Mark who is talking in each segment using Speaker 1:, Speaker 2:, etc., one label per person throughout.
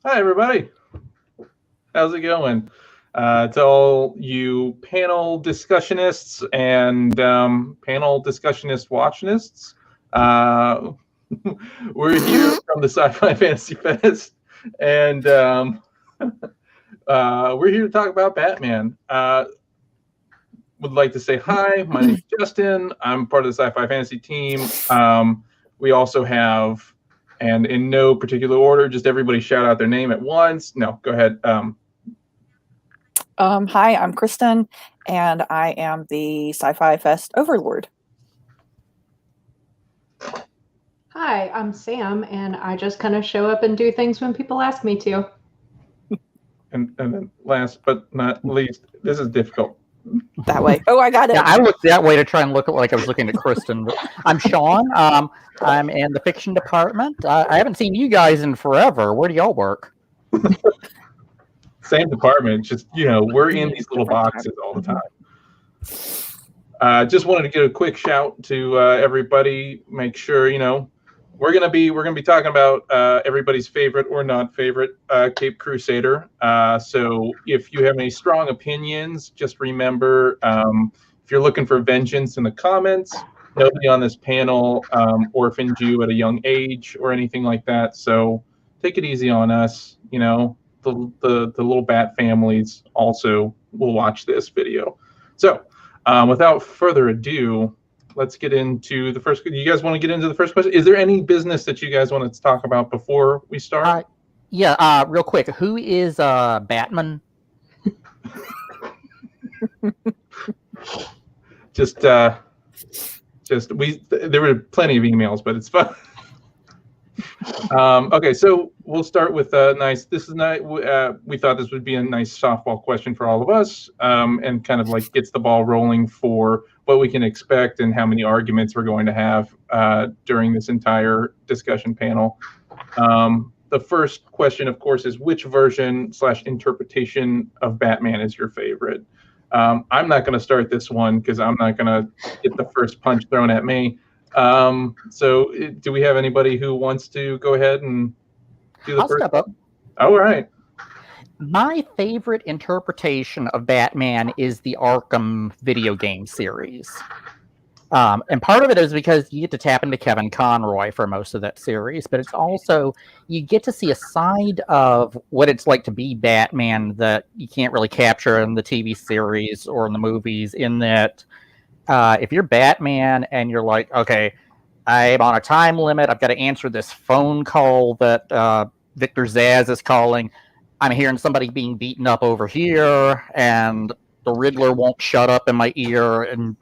Speaker 1: Hi, everybody. How's it going? To all you panel discussionists and panel discussionist watchinists, we're here from the Sci-Fi Fantasy Fest, and we're here to talk about Batman. Would like to say hi. My name's Justin. I'm part of the Sci-Fi Fantasy team. We also have, and in no particular order, just everybody shout out their name at once. No, go ahead.
Speaker 2: Hi, I'm Kristen, and I am the Sci-Fi Fest Overlord.
Speaker 3: Hi, I'm Sam, and I just kind of show up and do things when people ask me to.
Speaker 1: And then last but not least, this is difficult.
Speaker 2: That way. Oh, I got it.
Speaker 4: Yeah, I looked that way to try and look like I was looking at Kristen. But I'm Sean. I'm in the fiction department. I haven't seen you guys in forever. Where do y'all work?
Speaker 1: Same department, just, we're in these little boxes all the time. Just wanted to give a quick shout to everybody. Make sure, we're gonna be talking about everybody's favorite or not favorite Cape Crusader. So if you have any strong opinions, just remember, if you're looking for vengeance in the comments, nobody on this panel orphaned you at a young age or anything like that. So take it easy on us. The little bat families also will watch this video. So without further ado, let's get into the first. You guys want to get into the first question? Is there any business that you guys wanted to talk about before we start?
Speaker 4: Yeah, real quick. Who is Batman?
Speaker 1: There were plenty of emails, but it's fun. Okay, so we'll start with nice. This is nice. We thought this would be a nice softball question for all of us, and kind of like gets the ball rolling for what we can expect and how many arguments we're going to have during this entire discussion panel. The first question, of course, is which version / interpretation of Batman is your favorite? I'm not going to start this one because I'm not going to get the first punch thrown at me. So do we have anybody who wants to go ahead and do the
Speaker 4: I'll
Speaker 1: first?
Speaker 4: Step up.
Speaker 1: All right.
Speaker 4: My favorite interpretation of Batman is the Arkham video game series. And part of it is because you get to tap into Kevin Conroy for most of that series, but it's also, you get to see a side of what it's like to be Batman that you can't really capture in the TV series or in the movies, in that if you're Batman and you're like, okay, I'm on a time limit, I've got to answer this phone call that Victor Zsasz is calling, I'm hearing somebody being beaten up over here, and the Riddler won't shut up in my ear, and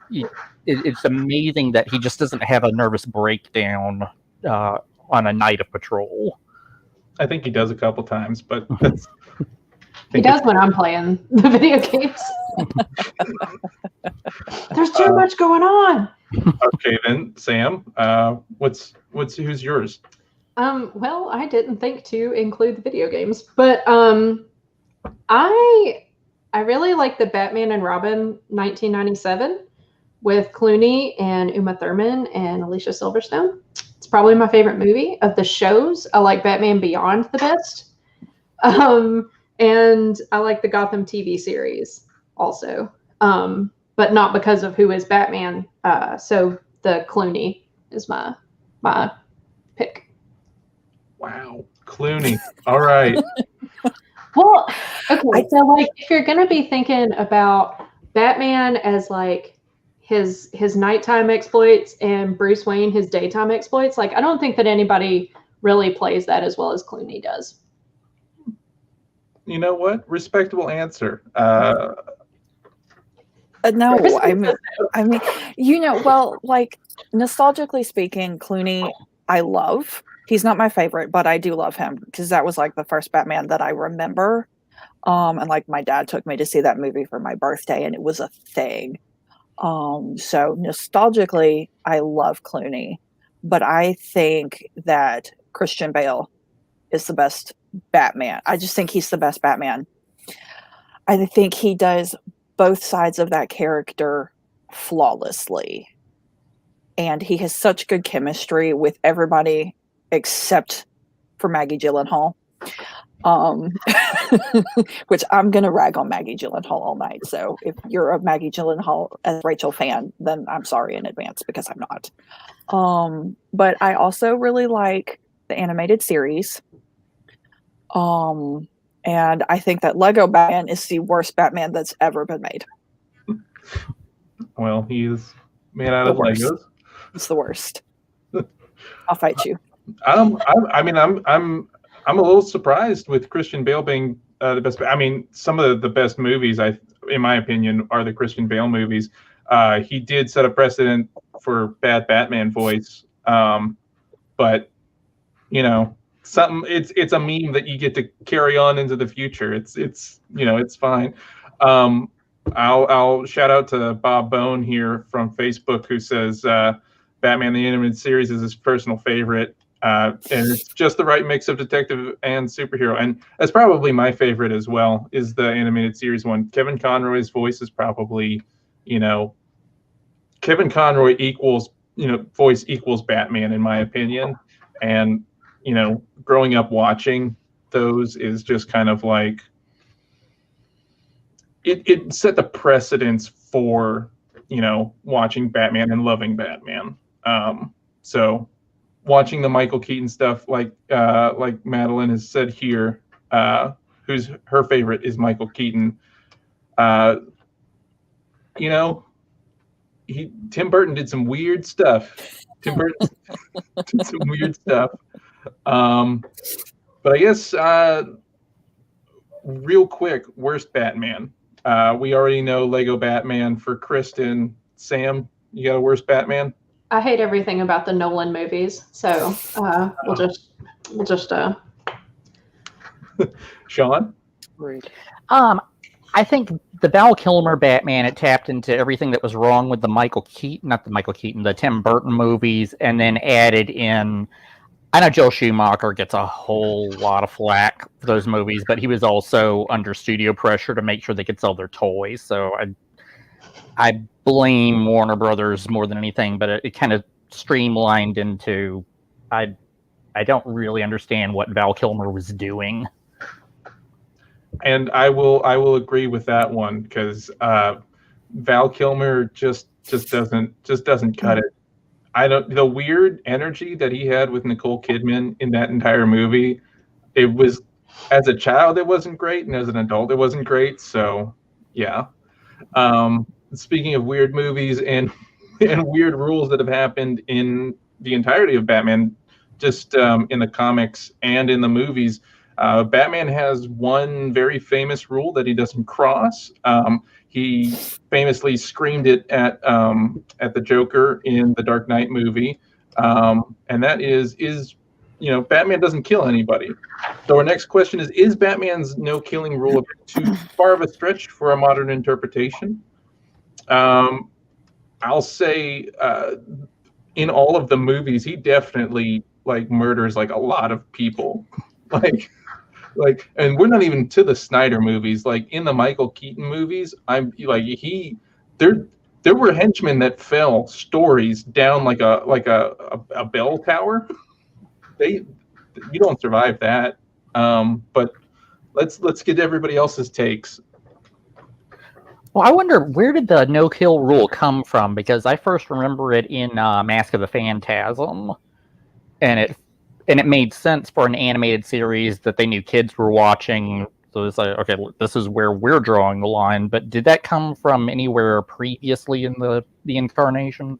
Speaker 4: it's amazing that he just doesn't have a nervous breakdown on a night of patrol.
Speaker 1: I think he does a couple times, but that's...
Speaker 3: He does when I'm playing the video games. There's too much going on.
Speaker 1: Okay, then, Sam, who's yours?
Speaker 3: Well, I didn't think to include the video games, but I really like the Batman and Robin 1997 with Clooney and Uma Thurman and Alicia Silverstone. It's probably my favorite movie of the shows. I like Batman Beyond the best. And I like the Gotham TV series also, but not because of who is Batman. So the Clooney is my pick.
Speaker 1: Wow, Clooney. All right.
Speaker 3: Well, okay. So like, if you're gonna be thinking about Batman as like his nighttime exploits and Bruce Wayne his daytime exploits, like I don't think that anybody really plays that as well as Clooney does.
Speaker 1: You know what? Respectable answer.
Speaker 2: No, I mean, well, like nostalgically speaking, Clooney, I love. He's not my favorite, but I do love him because that was like the first Batman that I remember. And like my dad took me to see that movie for my birthday, and it was a thing. So nostalgically, I love Clooney, but I think that Christian Bale is the best Batman. I just think he's the best Batman. I think he does both sides of that character flawlessly. And he has such good chemistry with everybody except for Maggie Gyllenhaal. Which I'm gonna rag on Maggie Gyllenhaal all night. So if you're a Maggie Gyllenhaal as Rachel fan, then I'm sorry in advance because I'm not. But I also really like the animated series. And I think that Lego Batman is the worst Batman that's ever been made.
Speaker 1: Well, he's made out of Legos.
Speaker 2: It's the worst. I'll fight you.
Speaker 1: I'm a little surprised with Christian Bale being the best. I mean, some of the best movies, in my opinion, are the Christian Bale movies. He did set a precedent for bad Batman voice, but you know, it's a meme that you get to carry on into the future. It's fine. I'll shout out to Bob Bone here from Facebook, who says Batman the Animated Series is his personal favorite. And it's just the right mix of detective and superhero. And that's probably my favorite as well, is the animated series one. Kevin Conroy's voice is probably, Kevin Conroy equals, voice equals Batman, in my opinion. And, growing up watching those is just kind of like, it set the precedence for, watching Batman and loving Batman. So watching the Michael Keaton stuff, like Madeline has said here, who's her favorite is Michael Keaton. Tim Burton did some weird stuff. Tim Burton did some weird stuff. But I guess real quick, worst Batman. We already know Lego Batman for Kristen. Sam, you got a worst Batman?
Speaker 3: I hate everything about the Nolan movies, so we'll just.
Speaker 1: Sean?
Speaker 4: I think the Val Kilmer Batman, it tapped into everything that was wrong with the Tim Burton movies, and then added in. I know Joel Schumacher gets a whole lot of flack for those movies, but he was also under studio pressure to make sure they could sell their toys. So I blame Warner Brothers more than anything, but it kind of streamlined into I don't really understand what Val Kilmer was doing.
Speaker 1: And I will agree with that one, because Val Kilmer just doesn't cut it. The weird energy that he had with Nicole Kidman in that entire movie, it was, as a child it wasn't great, and as an adult it wasn't great. So yeah. Speaking of weird movies and weird rules that have happened in the entirety of Batman, just in the comics and in the movies, Batman has one very famous rule that he doesn't cross. He famously screamed it at the Joker in the Dark Knight movie, and that is Batman doesn't kill anybody. So our next question is Batman's no killing rule too far of a stretch for a modern interpretation? I'll say in all of the movies, he definitely murders a lot of people, and we're not even to the Snyder movies. In the Michael Keaton movies, there were henchmen that fell stories down like a bell tower. You don't survive that. But let's get everybody else's takes.
Speaker 4: Well, I wonder, where did the no-kill rule come from? Because I first remember it in Mask of the Phantasm, and it made sense for an animated series that they knew kids were watching. So it's like, okay, this is where we're drawing the line. But did that come from anywhere previously in the incarnation?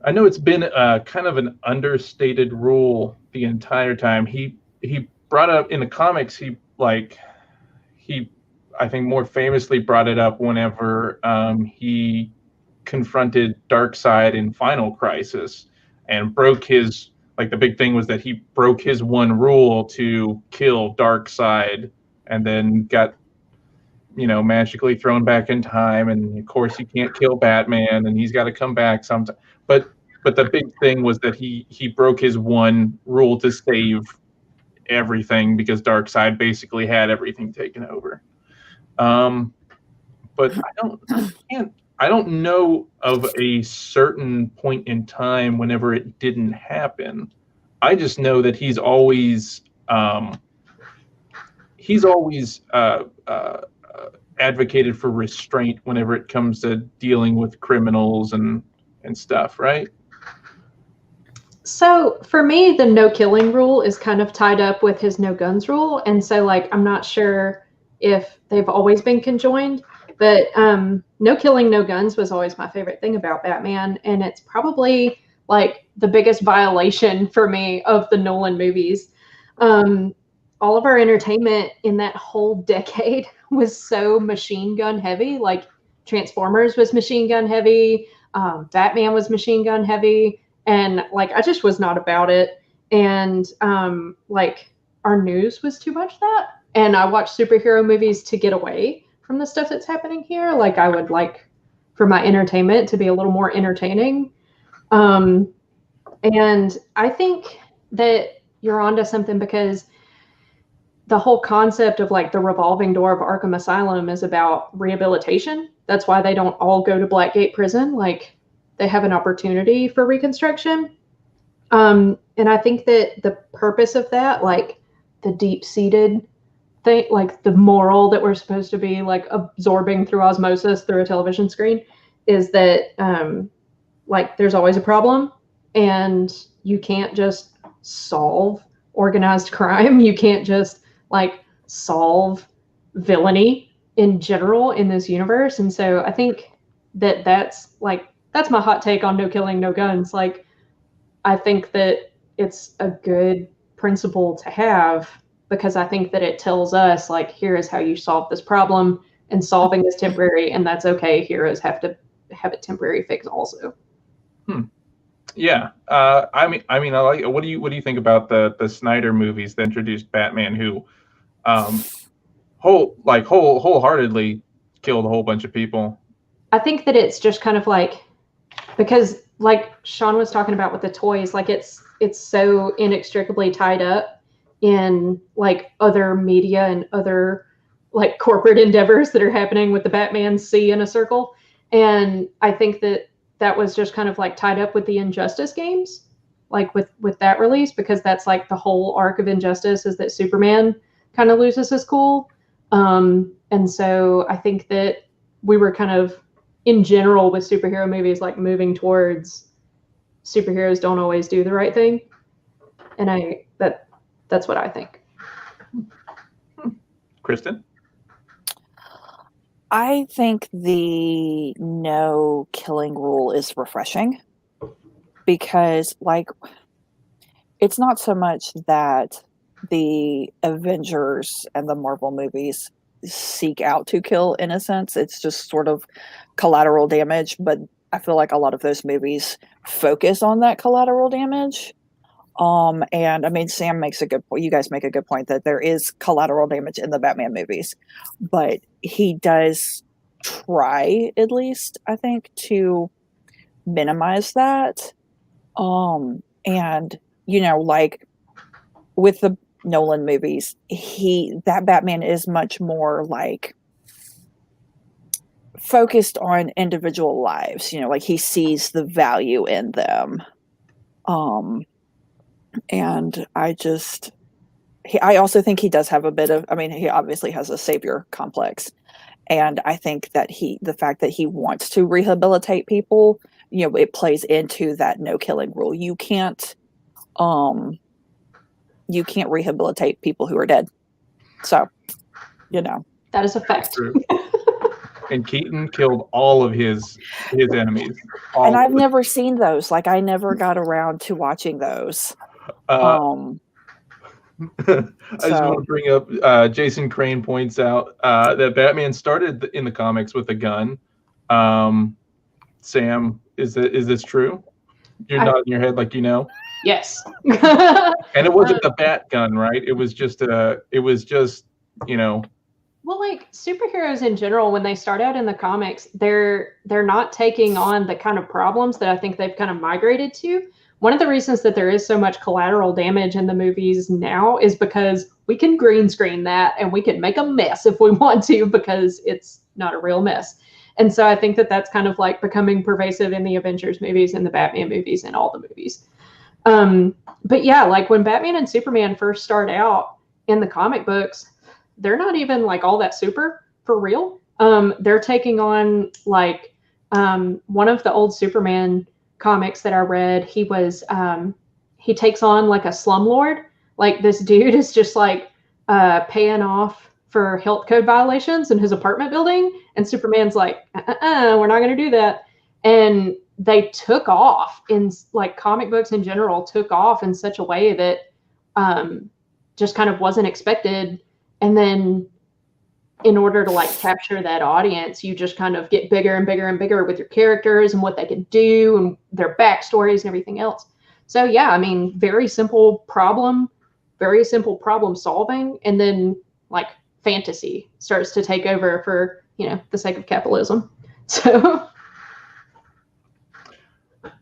Speaker 1: I know it's been kind of an understated rule the entire time. He brought up in the comics. He I think more famously brought it up whenever he confronted Darkseid in Final Crisis and broke his, the big thing was that he broke his one rule to kill Darkseid, and then got, magically thrown back in time. And of course he can't kill Batman, and he's got to come back sometime. But the big thing was that he broke his one rule to save everything, because Darkseid basically had everything taken over. But I don't know of a certain point in time whenever it didn't happen. I just know that he's always he's always advocated for restraint whenever it comes to dealing with criminals and stuff, right?
Speaker 3: So for me, the no killing rule is kind of tied up with his no guns rule. And so like, I'm not sure if they've always been conjoined, but no killing, no guns was always my favorite thing about Batman. And it's probably like the biggest violation for me of the Nolan movies. All of our entertainment in that whole decade was so machine gun heavy. Like Transformers was machine gun heavy. Batman was machine gun heavy. And like, I just was not about it. And like our news was too much of that. And I watched superhero movies to get away from the stuff that's happening here. Like I would like for my entertainment to be a little more entertaining. And I think that you're onto something because the whole concept of like the revolving door of Arkham Asylum is about rehabilitation. That's why they don't all go to Blackgate Prison. Like they have an opportunity for reconstruction. And I think that the purpose of that, like the deep-seated thing, like the moral that we're supposed to be like absorbing through osmosis through a television screen, is that like there's always a problem and you can't just solve organized crime. You can't just like solve villainy in general in this universe. And so I think that that's my hot take on no killing, no guns. Like, I think that it's a good principle to have because I think that it tells us like, here is how you solve this problem, and solving is temporary, and that's okay. Heroes have to have a temporary fix also.
Speaker 1: Yeah. I mean, I like. What do you think about the Snyder movies that introduced Batman, who, wholeheartedly killed a whole bunch of people?
Speaker 3: I think that it's just kind of like, because like Sean was talking about with the toys, like it's so inextricably tied up in like other media and other like corporate endeavors that are happening with the Batman C in a circle. And I think that was just kind of like tied up with the Injustice games, like with that release, because that's like the whole arc of Injustice is that Superman kind of loses his cool. And so I think that we were kind of in general with superhero movies, like moving towards superheroes don't always do the right thing. And that's what I think.
Speaker 1: Kristen?
Speaker 2: I think the no killing rule is refreshing because, like, it's not so much that the Avengers and the Marvel movies seek out to kill innocents. It's just sort of collateral damage. But I feel like a lot of those movies focus on that collateral damage. And I mean, Sam makes a good point. You guys make a good point that there is collateral damage in the Batman movies, but he does try, at least, I think, to minimize that. And you know, like with the Nolan movies, that Batman is much more like focused on individual lives. You know, like he sees the value in them. And I also think he does have a bit of, I mean, he obviously has a savior complex. And I think that the fact that he wants to rehabilitate people, you know, it plays into that no killing rule. You can't rehabilitate people who are dead. So, you know.
Speaker 3: That is a fact.
Speaker 1: And Keaton killed all of his enemies.
Speaker 2: And I've never seen those. Like, I never got around to watching those.
Speaker 1: I just want to bring up, Jason Crane points out that Batman started in the comics with a gun. Sam, is this true? You're nodding your head like you know.
Speaker 3: Yes.
Speaker 1: And it wasn't the bat gun, right? It was just you know.
Speaker 3: Well, like superheroes in general, when they start out in the comics, they're not taking on the kind of problems that I think they've kind of migrated to. One of the reasons that there is so much collateral damage in the movies now is because we can green screen that and we can make a mess if we want to, because it's not a real mess. And so I think that that's kind of like becoming pervasive in the Avengers movies and the Batman movies and all the movies. But yeah, like when Batman and Superman first start out in the comic books, they're not even like all that super for real. They're taking on like one of the old Superman comics that I read. He takes on like a slumlord. Like this dude is just like paying off for health code violations in his apartment building, and Superman's like, we're not going to do that. And they took off in like comic books in general took off in such a way that just kind of wasn't expected. And then in order to like capture that audience, you just kind of get bigger and bigger and bigger with your characters and what they can do and their backstories and everything else. So yeah, I mean, very simple problem solving, and then like fantasy starts to take over for, the sake of capitalism. So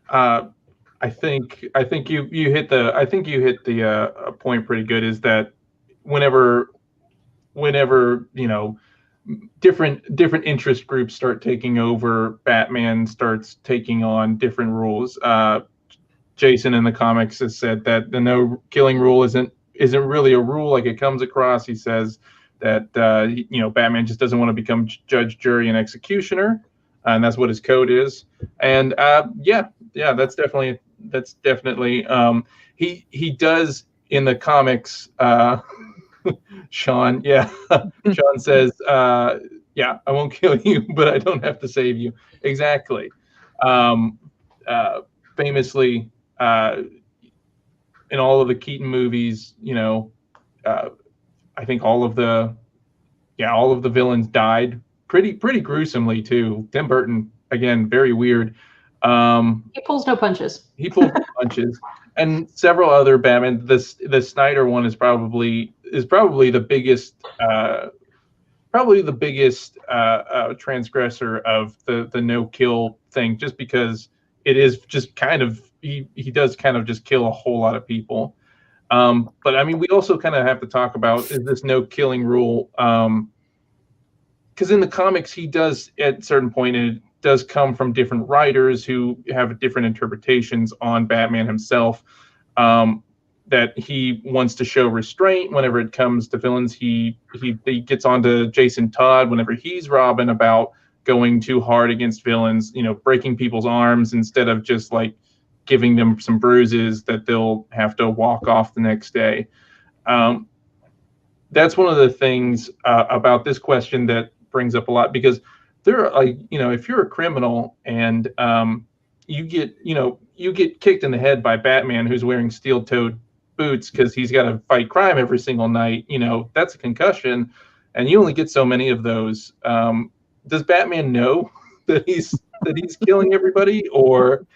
Speaker 1: I think you hit the point pretty good, is that whenever different interest groups start taking over, Batman starts taking on different rules. Jason in the comics has said that the no killing rule isn't really a rule like it comes across. He says that Batman just doesn't want to become judge, jury, and executioner, and that's what his code is. And that's definitely he does in the comics. Sean, Sean says, I won't kill you, but I don't have to save you. Exactly. Famously, in all of the Keaton movies, I think all of the villains died pretty gruesomely too. Tim Burton, again, very weird.
Speaker 3: he pulls no punches.
Speaker 1: And several other Batman. The Snyder one is probably the biggest transgressor of the no kill thing, just because it is just kind of he does kind of just kill a whole lot of people. But I mean, we also kind of have to talk about, is this no killing rule, because in the comics he does at a certain point, and it does come from different writers who have different interpretations on Batman himself, that he wants to show restraint whenever it comes to villains. He gets onto Jason Todd whenever he's Robin about going too hard against villains, breaking people's arms instead of just like giving them some bruises that they'll have to walk off the next day. That's one of the things about this question that brings up a lot, because there are, like, if you're a criminal and you get kicked in the head by Batman, who's wearing steel-toed boots because he's got to fight crime every single night, that's a concussion, and you only get so many of those. Does Batman know that he's killing everybody, or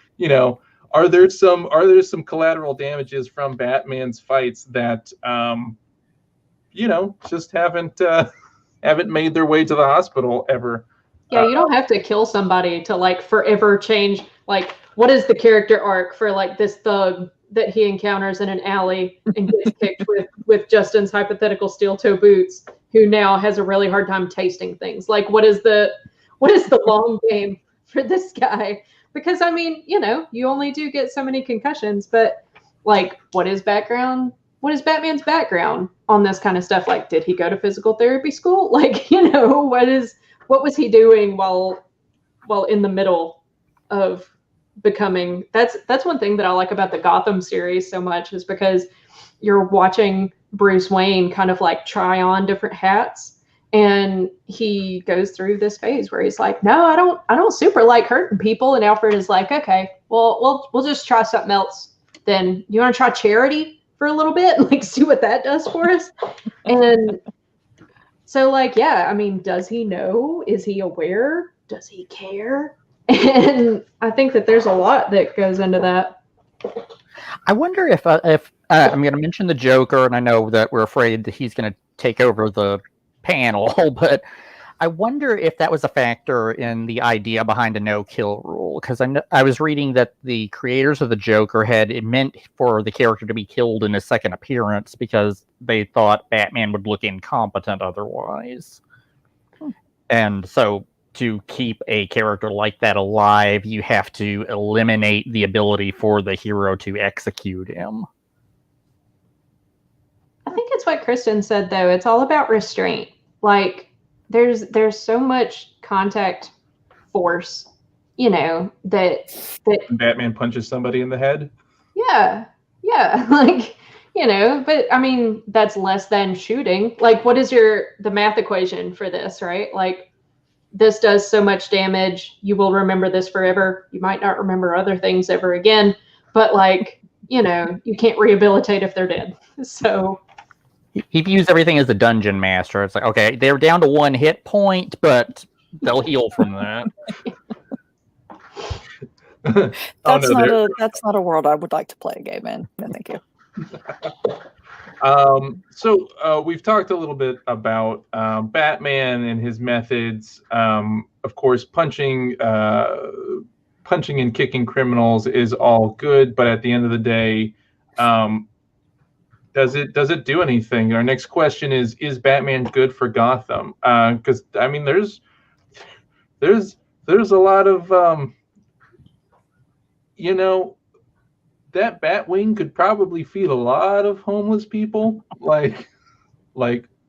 Speaker 1: are there some collateral damages from Batman's fights that just haven't made their way to the hospital ever?
Speaker 3: Yeah, you don't have to kill somebody to like forever change. Like, what is the character arc for like this thug that he encounters in an alley and gets kicked with Justin's hypothetical steel-toe boots, who now has a really hard time tasting things? Like, what is the long game for this guy? Because I mean, you only do get so many concussions, but like, what is Batman's background on this kind of stuff? Like, did he go to physical therapy school? Like, what was he doing while in the middle of becoming? That's one thing that I like about the Gotham series so much, is because you're watching Bruce Wayne kind of like try on different hats, and he goes through this phase where he's like, no, I don't super like hurting people, and Alfred is like, okay, well we'll just try something else then. You want to try charity for a little bit and like see what that does for us? And so, like, yeah, I mean, does he know? Is he aware? Does he care? And I think that there's a lot that goes into that.
Speaker 4: I wonder if I'm going to mention the Joker, and I know that we're afraid that he's going to take over the panel, but I wonder if that was a factor in the idea behind a no-kill rule, because I was reading that the creators of the Joker had it meant for the character to be killed in his second appearance because they thought Batman would look incompetent otherwise. And so to keep a character like that alive, you have to eliminate the ability for the hero to execute him.
Speaker 3: I think it's what Kristen said, though. It's all about restraint. Like, there's so much contact force, you know, that
Speaker 1: Batman punches somebody in the head.
Speaker 3: yeah, like, you know, but I mean, that's less than shooting. Like, what is the math equation for this, right? Like, this does so much damage. You will remember this forever. You might not remember other things ever again, but like, you know, you can't rehabilitate if they're dead. So
Speaker 4: he views everything as a dungeon master. It's like, okay, they're down to 1 hit point, but they'll heal from that.
Speaker 2: That's not a world I would like to play a game in. No, thank you.
Speaker 1: So we've talked a little bit about Batman and his methods. Of course, punching and kicking criminals is all good, but at the end of the day, does it do anything? Our next question is Batman good for Gotham? Because I mean, there's a lot of you know, that Batwing could probably feed a lot of homeless people, like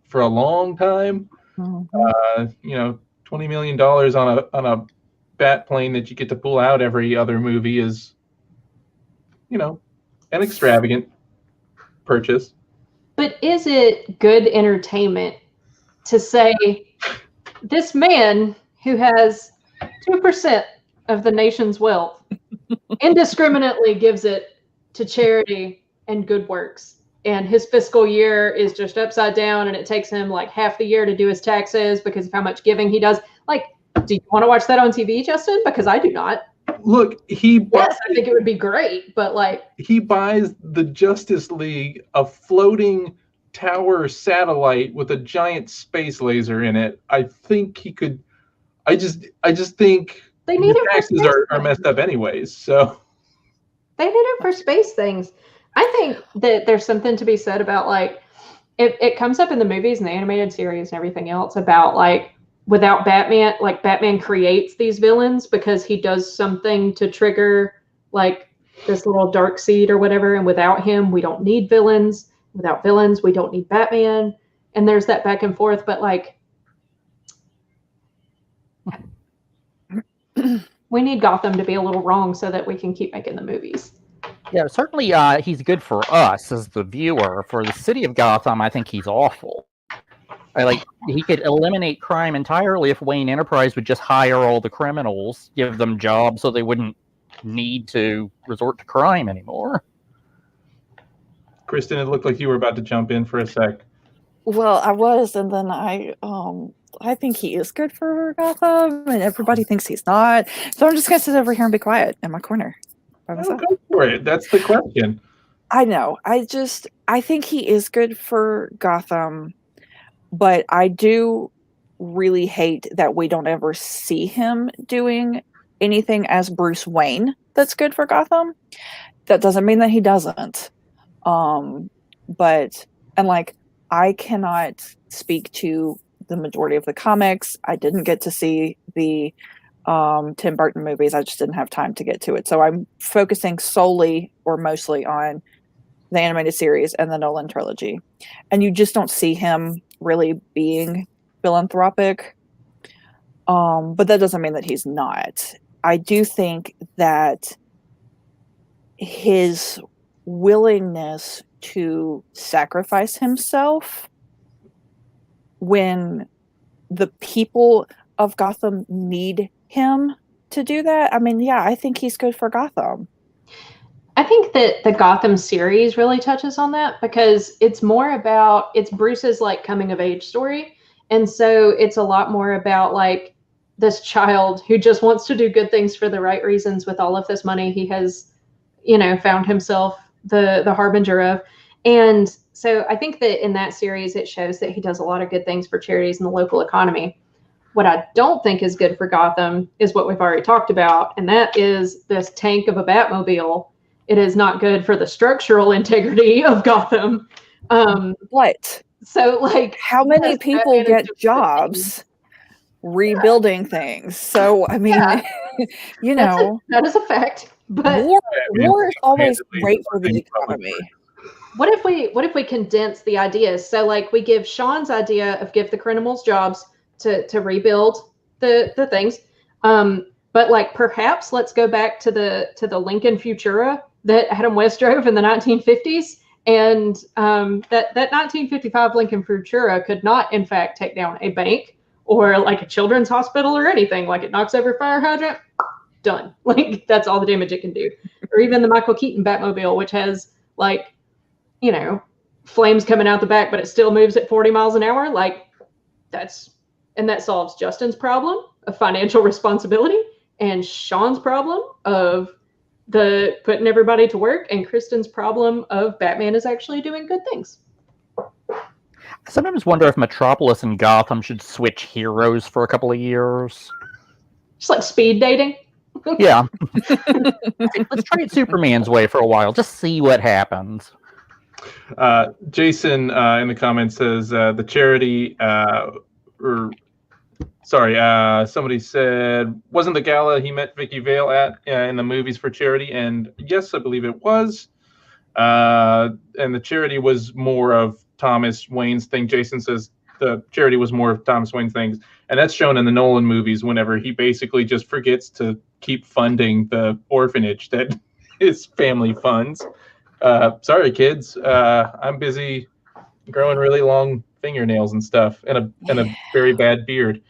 Speaker 1: for a long time.
Speaker 2: Mm-hmm.
Speaker 1: You know, $20 million on a bat plane that you get to pull out every other movie is, you know, an extravagant purchase.
Speaker 3: but is it good entertainment to say this man who has 2% of the nation's wealth indiscriminately gives it to charity and good works, and his fiscal year is just upside down, and it takes him like half the year to do his taxes because of how much giving he does? Like, do you want to watch that on TV, Justin? Because I do not.
Speaker 1: Look,
Speaker 3: I think it would be great, but like,
Speaker 1: he buys the Justice League a floating tower satellite with a giant space laser in it. I think he could. I just think
Speaker 3: they need
Speaker 1: the taxes are messed up anyways. So
Speaker 3: they need it for space things. I think that there's something to be said about like it comes up in the movies and the animated series and everything else about like, without Batman, like Batman creates these villains because he does something to trigger like this little dark seed or whatever. And without him, we don't need villains. Without villains, we don't need Batman. And there's that back and forth. But like, we need Gotham to be a little wrong so that we can keep making the movies.
Speaker 4: Yeah, certainly he's good for us as the viewer. For the city of Gotham, I think he's awful. He could eliminate crime entirely if Wayne Enterprise would just hire all the criminals, give them jobs so they wouldn't need to resort to crime anymore.
Speaker 1: Kristen, it looked like you were about to jump in for a sec.
Speaker 2: Well, I was, and then I think he is good for Gotham, and everybody thinks he's not. So I'm just gonna sit over here and be quiet in my corner by myself.
Speaker 1: Go for it. That's the question.
Speaker 2: I know. I think he is good for Gotham, but I do really hate that we don't ever see him doing anything as Bruce Wayne that's good for Gotham. That doesn't mean that he doesn't. But I cannot speak to the majority of the comics. I didn't get to see the Tim Burton movies. I just didn't have time to get to it. So I'm focusing solely or mostly on the animated series and the Nolan trilogy. And you just don't see him really being philanthropic. But that doesn't mean that he's not. I do think that his willingness to sacrifice himself when the people of Gotham need him to do that. I mean, yeah, I think he's good for Gotham.
Speaker 3: I think that the Gotham series really touches on that because it's more about, it's Bruce's like coming of age story. And so it's a lot more about like this child who just wants to do good things for the right reasons with all of this money he has, found himself the harbinger of. And so I think that in that series, it shows that he does a lot of good things for charities in the local economy. What I don't think is good for Gotham is what we've already talked about, and that is this tank of a Batmobile. It is not good for the structural integrity of Gotham.
Speaker 2: What?
Speaker 3: So, like,
Speaker 2: how many people get jobs rebuilding things. So I mean,
Speaker 3: Yeah. That is a fact. But
Speaker 2: war is always great for the economy.
Speaker 3: What if we condense the ideas? So like we give Sean's idea of give the criminals jobs to rebuild the things. But like perhaps let's go back to the Lincoln Futura that Adam West drove in the 1950s. And that 1955 Lincoln Futura could not, in fact, take down a bank or like a children's hospital or anything. Like it knocks over a fire hydrant, done. Like that's all the damage it can do. Or even the Michael Keaton Batmobile, which has like, flames coming out the back, but it still moves at 40 miles an hour. Like that solves Justin's problem of financial responsibility and Sean's problem of the putting everybody to work, and Kristen's problem of Batman is actually doing good things.
Speaker 4: I sometimes wonder if Metropolis and Gotham should switch heroes for a couple of years.
Speaker 3: Just like speed dating.
Speaker 4: Yeah. Let's try it Superman's way for a while. Just see what happens.
Speaker 1: Jason in the comments says the charity somebody said, wasn't the gala he met Vicky Vale at in the movies for charity? And yes, I believe it was. And the charity was more of Thomas Wayne's thing. Jason says the charity was more of Thomas Wayne's things. And that's shown in the Nolan movies whenever he basically just forgets to keep funding the orphanage that his family funds. Sorry, kids. I'm busy growing really long fingernails and stuff and a very bad beard.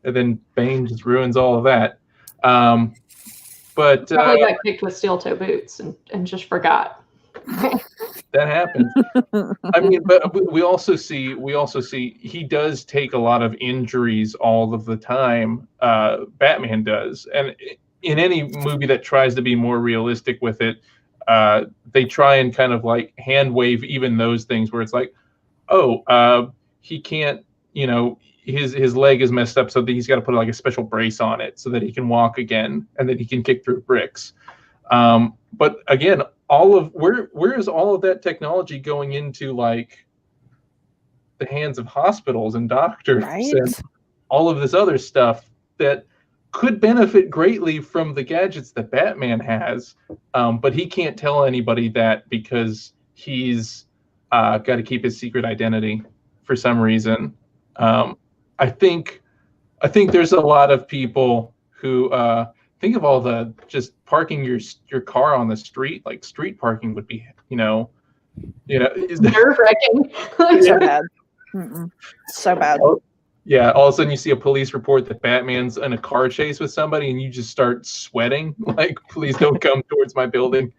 Speaker 1: And then Bane just ruins all of that. But
Speaker 3: probably got kicked with steel toe boots and just forgot.
Speaker 1: That happens. I mean, but we also see he does take a lot of injuries all of the time. Batman does, and in any movie that tries to be more realistic with it, they try and kind of like hand wave even those things where it's like, he can't, his leg is messed up, so that he's got to put like a special brace on it so that he can walk again and that he can kick through bricks. But again, where is all of that technology going into like the hands of hospitals and doctors and all of this other stuff that could benefit greatly from the gadgets that Batman has, but he can't tell anybody that because he's got to keep his secret identity for some reason. I think there's a lot of people who think of all the just parking your car on the street. Like street parking would be,
Speaker 3: nerve-wracking.
Speaker 2: So bad. So bad.
Speaker 1: Yeah, all of a sudden you see a police report that Batman's in a car chase with somebody and you just start sweating. Like, please don't come towards my building.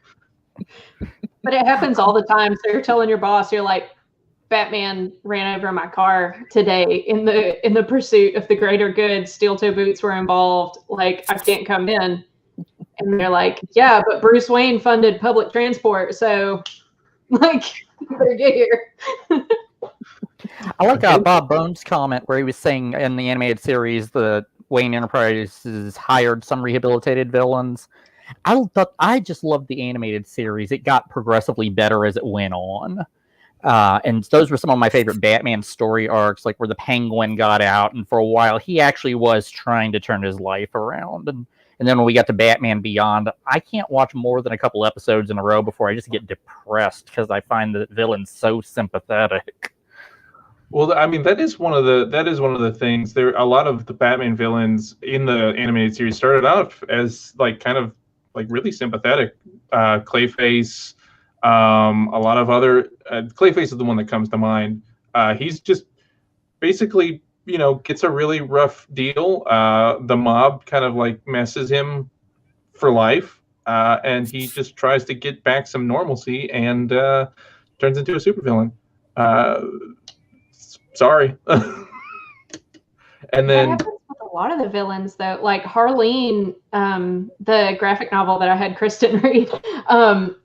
Speaker 3: But it happens all the time. So you're telling your boss, you're like, Batman ran over my car today in the pursuit of the greater good. Steel toe boots were involved. Like, I can't come in. And they're like, yeah, but Bruce Wayne funded public transport. So, like, you better get here.
Speaker 4: I like Bob Bones' comment where he was saying in the animated series the Wayne Enterprises hired some rehabilitated villains. I just loved the animated series. It got progressively better as it went on. And those were some of my favorite Batman story arcs, like where the Penguin got out, and for a while he actually was trying to turn his life around. And then when we got to Batman Beyond, I can't watch more than a couple episodes in a row before I just get depressed because I find the villains so sympathetic.
Speaker 1: Well, I mean, that is one of the things. There, a lot of the Batman villains in the animated series started out as like kind of like really sympathetic. Clayface, a lot of other. Clayface is the one that comes to mind. He's just basically, gets a really rough deal. The mob kind of like messes him for life, and he just tries to get back some normalcy and turns into a supervillain. Sorry. And then
Speaker 3: that happens with a lot of the villains, though. Like Harleen, the graphic novel that I had Kristen read,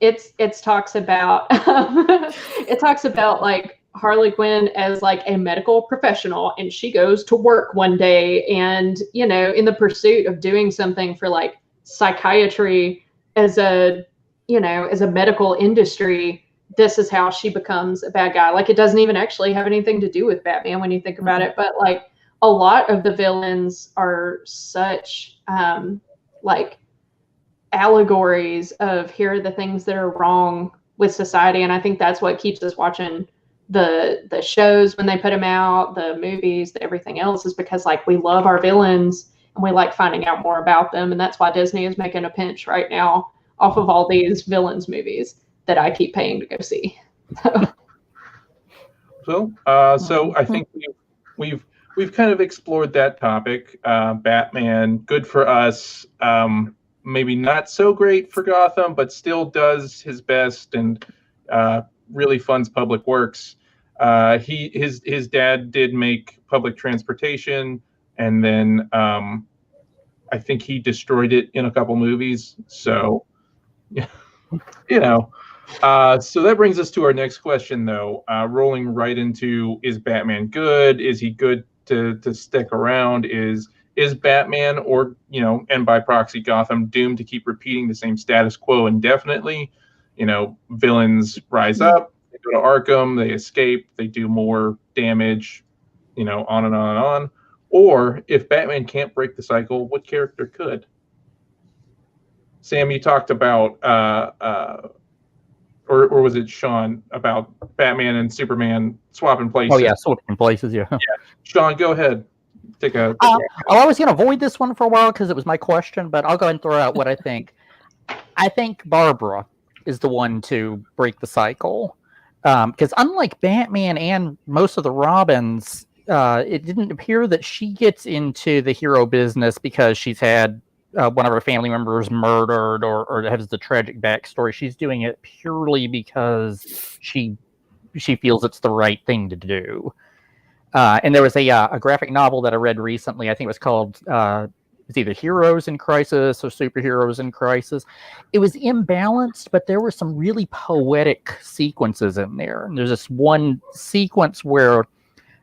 Speaker 3: it talks about like Harley Quinn as like a medical professional, and she goes to work one day, and in the pursuit of doing something for like psychiatry as a medical industry, this is how she becomes a bad guy. Like, it doesn't even actually have anything to do with Batman when you think about it. But like a lot of the villains are such like allegories of here are the things that are wrong with society. And I think that's what keeps us watching the shows when they put them out, the movies, everything else, is because like we love our villains and we like finding out more about them. And that's why Disney is making a pinch right now off of all these villains movies that I keep paying to go see.
Speaker 1: So I think we've kind of explored that topic. Batman, good for us. Maybe not so great for Gotham, but still does his best and really funds public works. His dad did make public transportation, and then I think he destroyed it in a couple movies. So, you know. So that brings us to our next question, though. Rolling right into, is Batman good? Is he good to stick around? Is Batman, or and by proxy Gotham, doomed to keep repeating the same status quo indefinitely? Villains rise up, they go to Arkham, they escape, they do more damage, on and on and on. Or if Batman can't break the cycle, what character could? Sam, you talked about or was it Sean, about Batman and Superman swapping places?
Speaker 4: Oh yeah, swapping places. Yeah.
Speaker 1: Sean, go ahead.
Speaker 4: I was going to avoid this one for a while because it was my question, but I'll go ahead and throw out what I think. I think Barbara is the one to break the cycle, because unlike Batman and most of the Robins, it didn't appear that she gets into the hero business because she's had one of her family members murdered or has the tragic backstory. She's doing it purely because she feels it's the right thing to do. And there was a graphic novel that I read recently. I think it was called it's either Heroes in Crisis or Superheroes in Crisis. It was imbalanced, but there were some really poetic sequences in there. And there's this one sequence where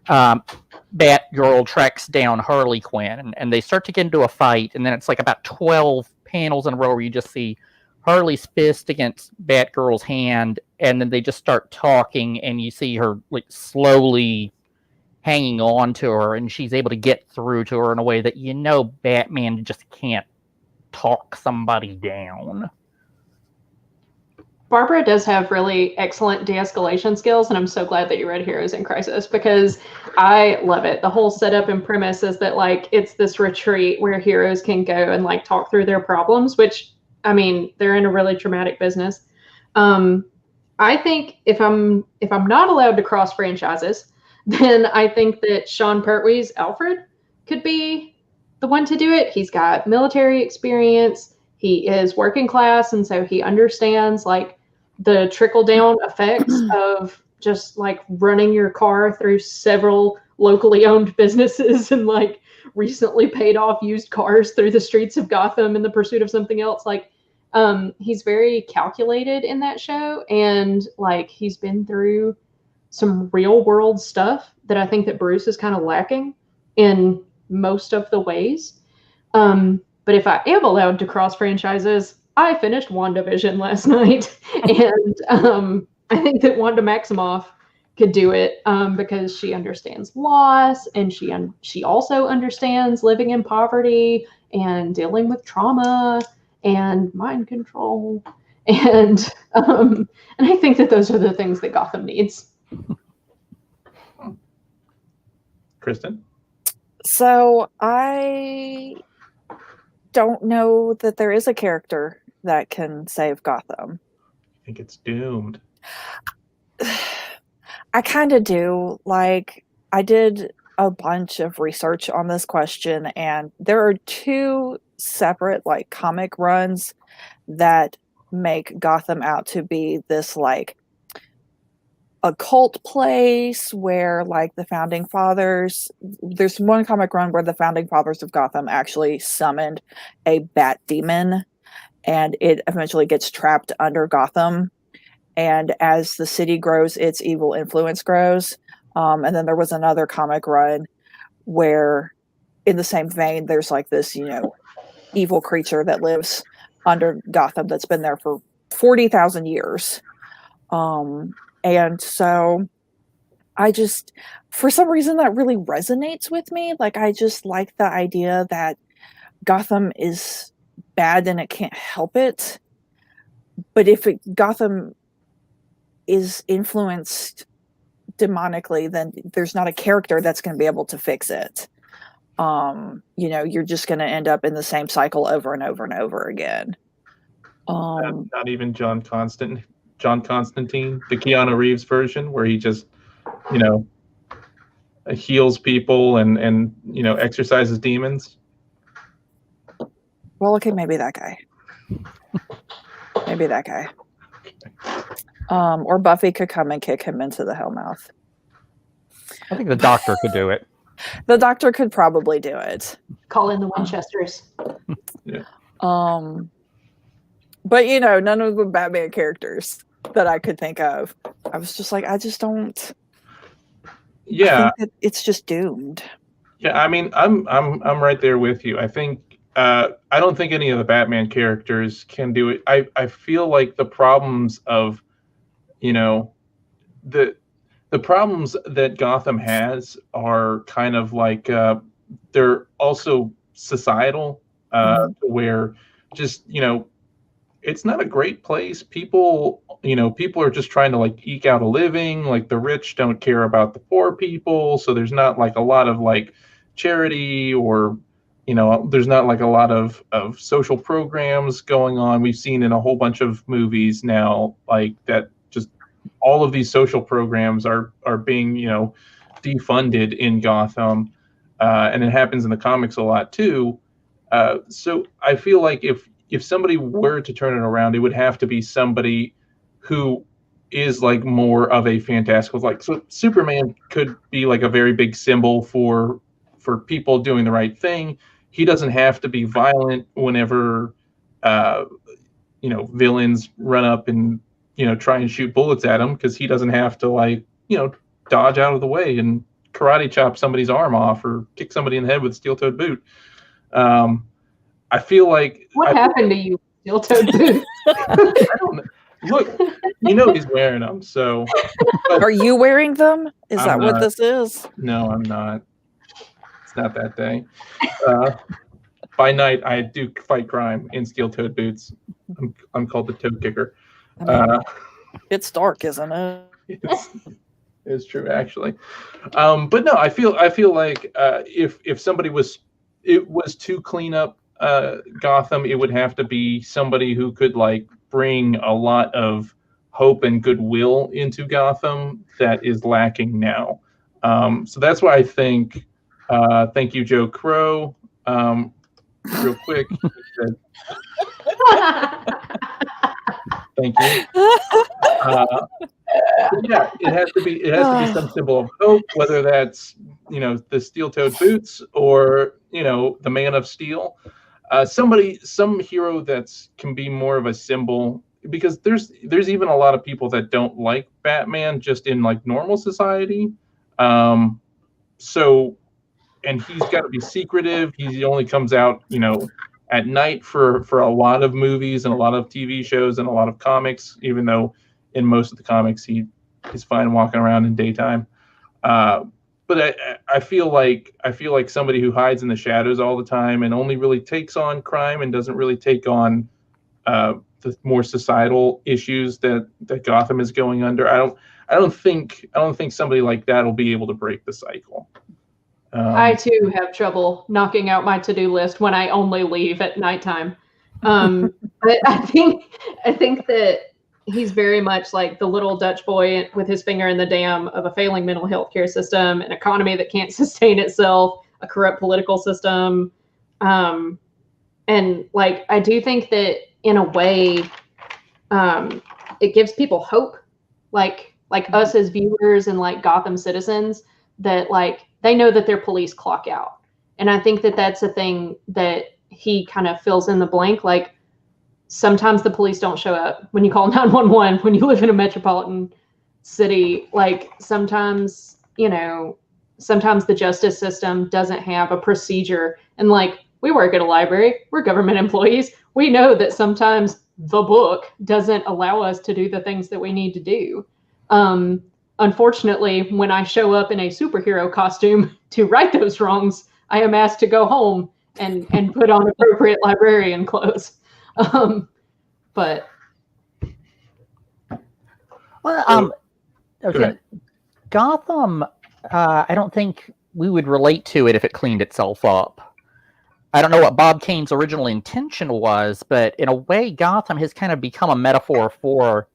Speaker 4: Batgirl tracks down Harley Quinn, and they start to get into a fight, and then it's like about 12 panels in a row where you just see Harley's fist against Batgirl's hand, and then they just start talking, and you see her like slowly hanging on to her, and she's able to get through to her in a way that Batman just can't talk somebody down.
Speaker 3: Barbara does have really excellent de-escalation skills, and I'm so glad that you read Heroes in Crisis because I love it. The whole setup and premise is that like it's this retreat where heroes can go and like talk through their problems, which I mean, they're in a really traumatic business. I think if I'm not allowed to cross franchises, then I think that Sean Pertwee's Alfred could be the one to do it. He's got military experience. He is working class, and so he understands like the trickle-down effects of just like running your car through several locally owned businesses and like recently paid off used cars through the streets of Gotham in the pursuit of something else. Like, he's very calculated in that show, and like he's been through some real world stuff that I think that Bruce is kind of lacking in most of the ways. But if I am allowed to cross franchises, I finished WandaVision last night, and I think that Wanda Maximoff could do it because she understands loss, and she also understands living in poverty and dealing with trauma and mind control, and I think that those are the things that Gotham needs.
Speaker 1: Kristen?
Speaker 2: So I don't know that there is a character that can save Gotham.
Speaker 1: I think it's doomed.
Speaker 2: I kind of do. Like, I did a bunch of research on this question, and there are two separate like comic runs that make Gotham out to be this like a cult place where like the founding fathers, there's one comic run where the founding fathers of Gotham actually summoned a bat demon, and it eventually gets trapped under Gotham, and as the city grows, its evil influence grows. And then there was another comic run where in the same vein there's like this evil creature that lives under Gotham that's been there for 40,000 years. And so I just, for some reason, that really resonates with me. Like, I just like the idea that Gotham is bad and it can't help it. But if Gotham is influenced demonically, then there's not a character that's going to be able to fix it. You're just going to end up in the same cycle over and over and over again.
Speaker 1: Not even John Constantine, the Keanu Reeves version, where he just, heals people and exorcises demons.
Speaker 2: Well, okay, maybe that guy. Or Buffy could come and kick him into the hellmouth.
Speaker 4: I think the Doctor could do it.
Speaker 2: The Doctor could probably do it.
Speaker 3: Call in the Winchesters.
Speaker 1: Yeah.
Speaker 2: But none of the Batman characters that I could think of. I was just like, I just don't.
Speaker 1: Yeah.
Speaker 2: I think it's just doomed.
Speaker 1: Yeah, I mean, I'm right there with you. I think I don't think any of the Batman characters can do it. I feel like the problems of, the problems that Gotham has are kind of like they're also societal, where just it's not a great place. People are just trying to like eke out a living. Like the rich don't care about the poor people, so there's not like a lot of like charity or there's not like a lot of social programs going on. We've seen in a whole bunch of movies now like that just all of these social programs are being defunded in Gotham, and it happens in the comics a lot too. So I feel like if somebody were to turn it around, it would have to be somebody who is like more of a fantastical, like, so Superman could be like a very big symbol for people doing the right thing. He doesn't have to be violent whenever villains run up and try and shoot bullets at him, because he doesn't have to like dodge out of the way and karate chop somebody's arm off or kick somebody in the head with a steel-toed boot. I feel like
Speaker 3: what happened to you, steel-toed boot?
Speaker 1: I don't know. Look, he's wearing them. So,
Speaker 2: are you wearing them? Is
Speaker 1: I'm
Speaker 2: that
Speaker 1: not.
Speaker 2: what this is?
Speaker 1: No, I'm not. It's not that day. By night, I do fight crime in steel-toed boots. I'm called the toe kicker.
Speaker 2: It's dark, isn't it?
Speaker 1: It's true, actually. But no, I feel like if somebody was to clean up Gotham, it would have to be somebody who could like bring a lot of hope and goodwill into Gotham that is lacking now. So that's why I think. Thank you, Joe Crow. Real quick. Thank you. Yeah, it has to be some symbol of hope, whether that's the steel-toed boots or the Man of Steel. Some hero can be more of a symbol, because there's even a lot of people that don't like Batman just in like normal society. So, and he's got to be secretive. He only comes out at night for a lot of movies and a lot of TV shows and a lot of comics, even though in most of the comics he's fine walking around in daytime. But I feel like somebody who hides in the shadows all the time and only really takes on crime and doesn't really take on the more societal issues that Gotham is going under. I don't think somebody like that will be able to break the cycle.
Speaker 3: I too have trouble knocking out my to-do list when I only leave at nighttime. But I think that he's very much like the little Dutch boy with his finger in the dam of a failing mental health care system, an economy that can't sustain itself, a corrupt political system. And like, I do think that in a way, it gives people hope, like us as viewers and like Gotham citizens, that like, they know that their police clock out. And I think that that's a thing that he kind of fills in the blank. Like, sometimes the police don't show up when you call 911 when you live in a metropolitan city. Like, sometimes the justice system doesn't have a procedure. And like, we work at a library, we're government employees. We know that sometimes the book doesn't allow us to do the things that we need to do. Unfortunately, when I show up in a superhero costume to right those wrongs, I am asked to go home and put on appropriate librarian clothes. But
Speaker 4: well, okay. Gotham, I don't think we would relate to it if it cleaned itself up. I don't know what Bob Kane's original intention was, but in a way, Gotham has kind of become a metaphor for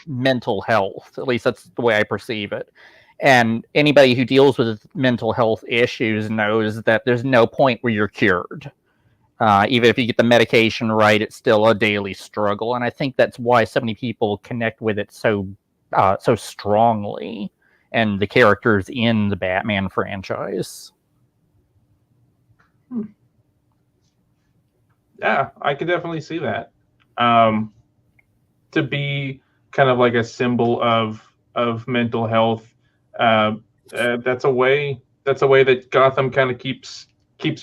Speaker 4: mental health. At least that's the way I perceive it. And anybody who deals with mental health issues knows that there's no point where you're cured. Even if you get the medication right, it's still a daily struggle. And I think that's why so many people connect with it so strongly, and the characters in the Batman franchise.
Speaker 1: Yeah, I could definitely see that. To be kind of like a symbol of mental health, that's a way that Gotham kind of keeps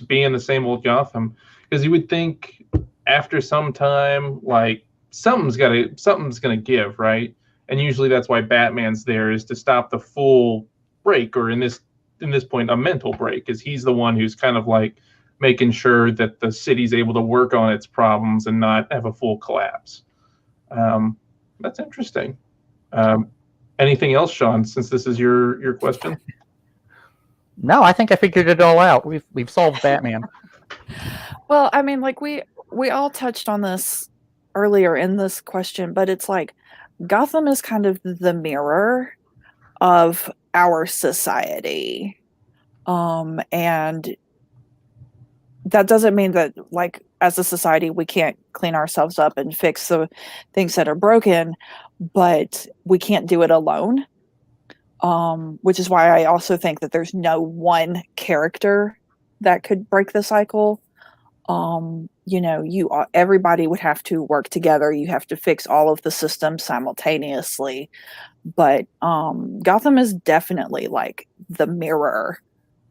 Speaker 1: being the same old Gotham. Because you would think after some time, like something's gonna give, right? And usually that's why Batman's there, is to stop the full break, or in this point, a mental break, because he's the one who's kind of like making sure that the city's able to work on its problems and not have a full collapse. That's interesting. Anything else, Sean, since this is your question?
Speaker 4: No, I think I figured it all out. We've solved Batman.
Speaker 2: Well, I mean, like we all touched on this earlier in this question, but it's like Gotham is kind of the mirror of our society. And that doesn't mean that, like, as a society, we can't clean ourselves up and fix the things that are broken, but we can't do it alone. Which is why I also think that there's no one character that could break the cycle. Everybody would have to work together. You have to fix all of the systems simultaneously. But Gotham is definitely like the mirror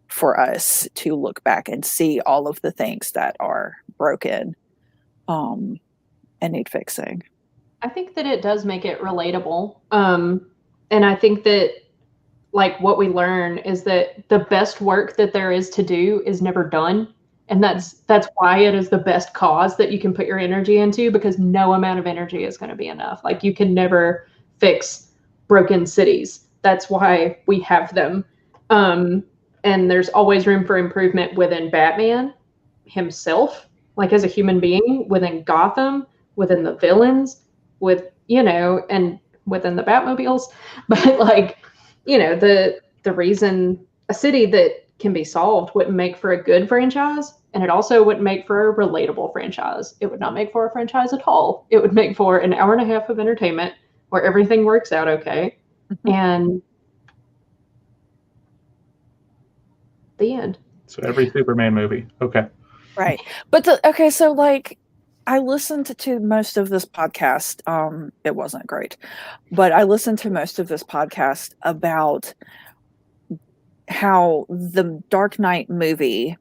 Speaker 2: for us to look back and see all of the things that are broken and need fixing.
Speaker 3: I think that it does make it relatable. And I think that, like, what we learn is that the best work that there is to do is never done. And that's why it is the best cause that you can put your energy into, because no amount of energy is going to be enough. Like, you can never fix broken cities. That's why we have them. And there's always room for improvement within Batman himself, like as a human being, within Gotham, within the villains, and within the Batmobiles. But like, the reason a city that can be solved wouldn't make for a good franchise, and it also wouldn't make for a relatable franchise. It would not make for a franchise at all. It would make for an hour and a half of entertainment where everything works out okay. And the end.
Speaker 1: So every Superman movie. Okay.
Speaker 2: Right. But so like I listened to most of this podcast. It wasn't great, but I listened to most of this podcast about how the Dark Knight movie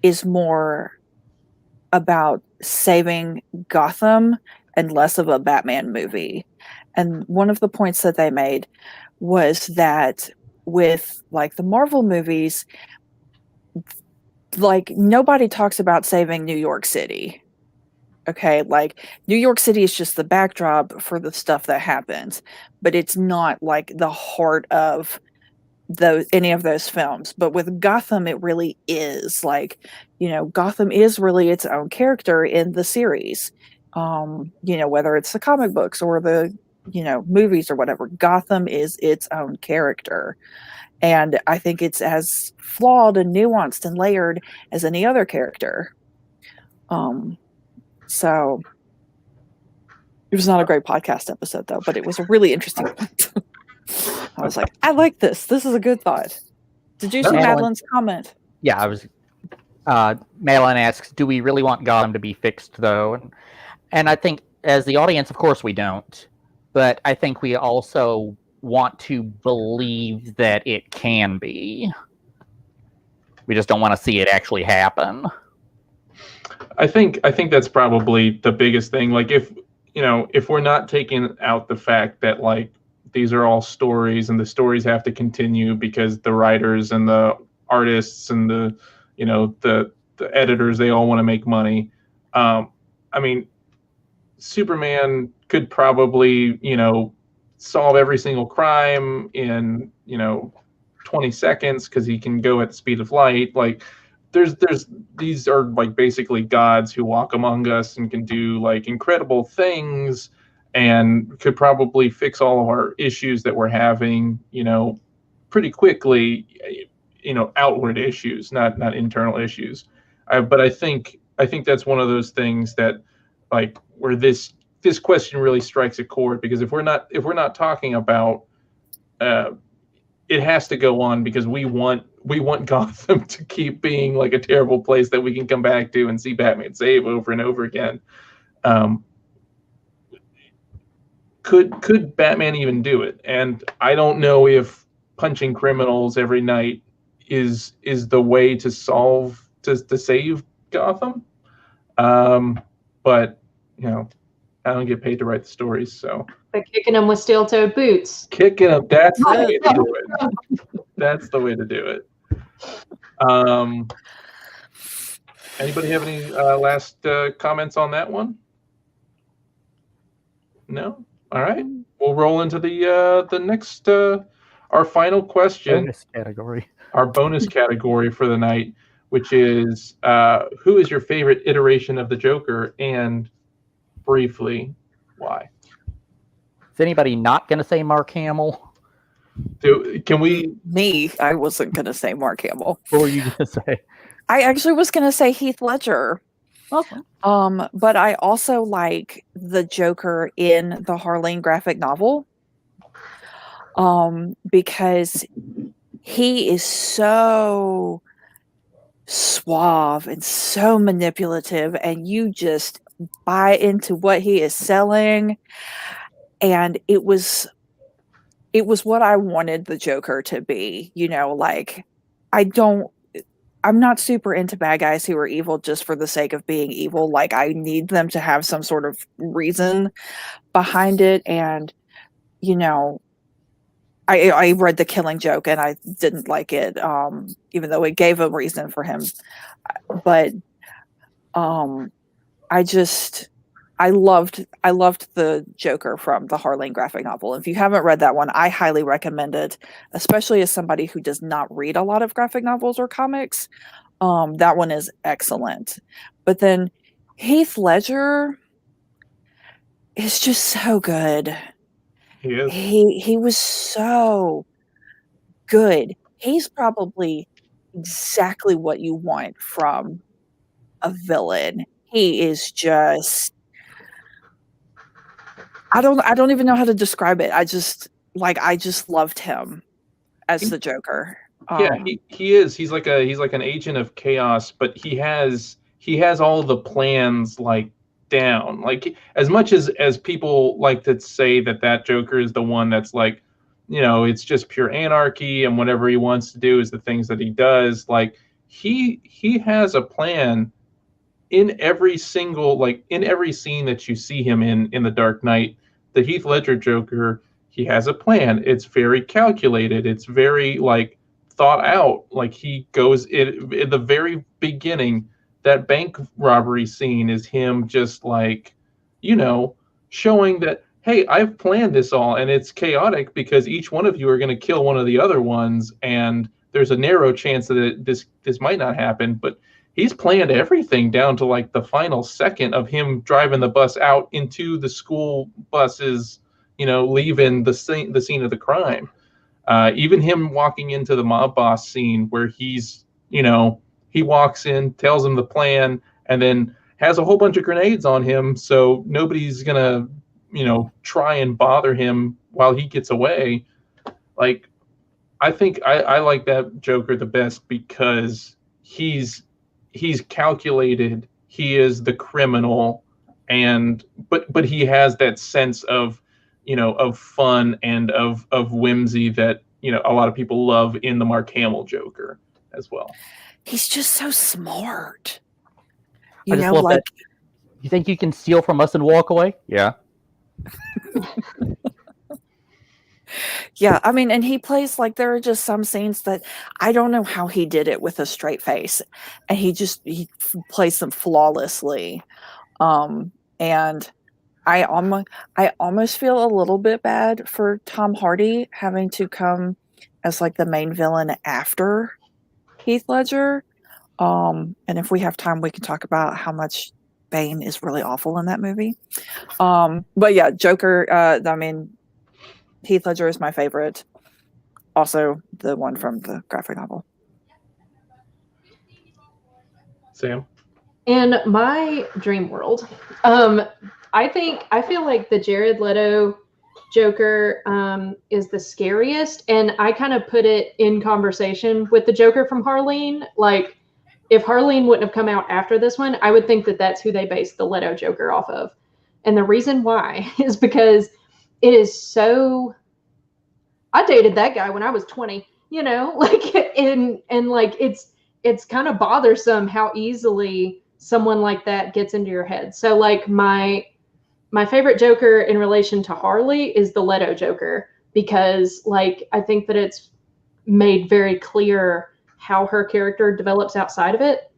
Speaker 2: is more about saving Gotham and less of a Batman movie. And one of the points that they made was that with like the Marvel movies, like nobody talks about saving New York City. Okay, like New York City is just the backdrop for the stuff that happens, but it's not like the heart of any of those films. But with Gotham, it really is. Like, Gotham is really its own character in the series. Whether it's the comic books or the movies or whatever, Gotham is its own character. And I think it's as flawed and nuanced and layered as any other character. So it was not a great podcast episode, though, but it was a really interesting point. I was like, I like this. This is a good thought. Did you see Madeline's comment?
Speaker 4: Yeah, I was. Madeline asks, do we really want Gotham to be fixed, though? And I think, as the audience, of course we don't. But I think we also want to believe that it can be. We just don't want to see it actually happen.
Speaker 1: I think that's probably the biggest thing. Like if we're not taking out the fact that like these are all stories and the stories have to continue because the writers and the artists and the the editors, they all want to make money. I mean, Superman could probably solve every single crime in 20 seconds because he can go at the speed of light. Like there's these are like basically gods who walk among us and can do like incredible things and could probably fix all of our issues that we're having pretty quickly, outward issues, not internal issues. But I think that's one of those things that like where this question really strikes a chord, because if we're not talking about it has to go on because we want Gotham to keep being like a terrible place that we can come back to and see Batman save over and over again. Could Batman even do it? And I don't know if punching criminals every night is the way to save Gotham. But I don't get paid to write the stories, so.
Speaker 3: But kicking them with steel-toed boots.
Speaker 1: Kicking them, that's the way to do it. That's the way to do it. Anybody have any last comments on that one? No? All right. We'll roll into the next, our final question.
Speaker 4: Bonus category.
Speaker 1: Our bonus category for the night, which is who is your favorite iteration of the Joker, and briefly, why?
Speaker 4: Is anybody not going to say Mark Hamill?
Speaker 1: Can we?
Speaker 2: Me, I wasn't going to say Mark Hamill.
Speaker 4: What were you going to say?
Speaker 2: I actually was going to say Heath Ledger.
Speaker 4: Okay.
Speaker 2: But I also like the Joker in the Harleen graphic novel. Because he is so suave and so manipulative, and you just buy into what he is selling. And it was what I wanted the Joker to be, like I'm not super into bad guys who are evil just for the sake of being evil. Like I need them to have some sort of reason behind it. And, I read The Killing Joke and I didn't like it, even though it gave a reason for him. But I loved the Joker from the Harleen graphic novel. If you haven't read that one, I highly recommend it, especially as somebody who does not read a lot of graphic novels or comics. That one is excellent. But then Heath Ledger is just so good.
Speaker 1: He is.
Speaker 2: He was so good. He's probably exactly what you want from a villain. He is just, I don't even know how to describe it. I just loved him as the Joker.
Speaker 1: Yeah, he is. He's like an agent of chaos, but he has all the plans like down. Like as much as people like to say that Joker is the one that's like, it's just pure anarchy and whatever he wants to do is the things that he does. Like he has a plan in every single, in every scene that you see him in The Dark Knight. The Heath Ledger Joker, he has a plan. It's very calculated. It's very thought out. Like he goes in the very beginning, that bank robbery scene is him just showing that, hey, I've planned this all, and it's chaotic because each one of you are going to kill one of the other ones, and there's a narrow chance that this might not happen, but he's planned everything down to the final second of him driving the bus out into the school buses, leaving the scene of the crime. Even him walking into the mob boss scene where he's, he walks in, tells him the plan, and then has a whole bunch of grenades on him, so nobody's gonna, try and bother him while he gets away. I think I like that Joker the best because he's calculated. He is the criminal, but he has that sense of, of fun and of whimsy that a lot of people love in the Mark Hamill Joker as well.
Speaker 2: He's just so smart. You
Speaker 4: I just
Speaker 2: know,
Speaker 4: love
Speaker 2: like
Speaker 4: that. You think you can steal from us and walk away? Yeah.
Speaker 2: yeah, I mean, and he plays like there are just some scenes that I don't know how he did it with a straight face, and he plays them flawlessly. And I almost feel a little bit bad for Tom Hardy having to come as like the main villain after Heath Ledger. And if we have time, we can talk about how much Bane is really awful in that movie. But yeah, Joker. I mean, Heath Ledger is my favorite. Also, the one from the graphic novel.
Speaker 1: Sam?
Speaker 3: In my dream world, I feel like the Jared Leto Joker is the scariest, and I kind of put it in conversation with the Joker from Harleen. Like, if Harleen wouldn't have come out after this one, I would think that that's who they based the Leto Joker off of. And the reason why is because it is so. I dated that guy when I was 20, like, and like it's kind of bothersome how easily someone like that gets into your head. So like my favorite Joker in relation to Harley is the Leto Joker, because like I think that it's made very clear how her character develops outside of it.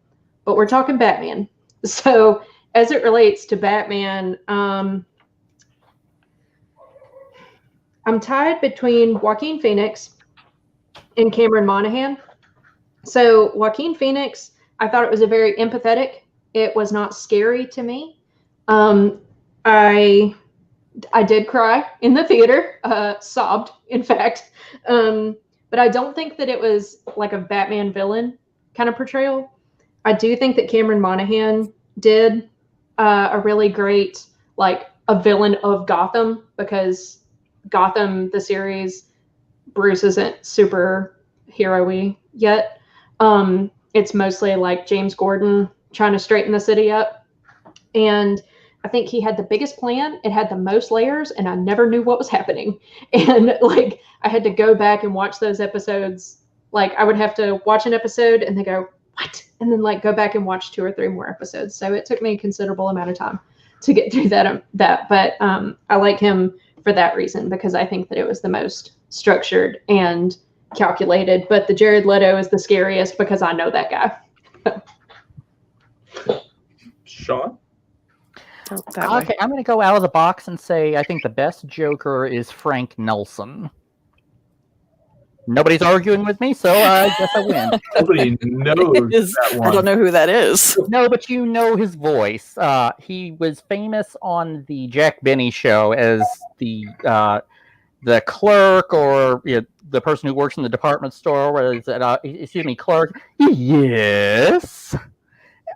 Speaker 3: But we're talking Batman. So as it relates to Batman, I'm tied between Joaquin Phoenix and Cameron Monaghan. So Joaquin Phoenix, I thought it was a very empathetic. It was not scary to me. I did cry in the theater, sobbed, in fact. But I don't think that it was like a Batman villain kind of portrayal. I do think that Cameron Monaghan did a really great, like, a villain of Gotham, because Gotham, the series, Bruce isn't super hero-y yet. It's mostly like James Gordon trying to straighten the city up. And I think he had the biggest plan. It had the most layers, and I never knew what was happening. And like, I had to go back and watch those episodes. Like, I would have to watch an episode and then go, what? And then like go back and watch 2 or 3 more episodes. So it took me a considerable amount of time to get through that. But I like him for that reason, because I think that it was the most structured and calculated. But the Jared Leto is the scariest because I know that guy.
Speaker 1: Sean?
Speaker 4: Okay, I'm going to go out of the box and say I think the best Joker is Frank Nelson. Nobody's arguing with me, so I guess I win.
Speaker 1: Nobody knows that one.
Speaker 2: I don't know who that is.
Speaker 4: No, but you know his voice. He was famous on the Jack Benny show as the clerk, or the person who works in the department store. Was it, clerk? Yes.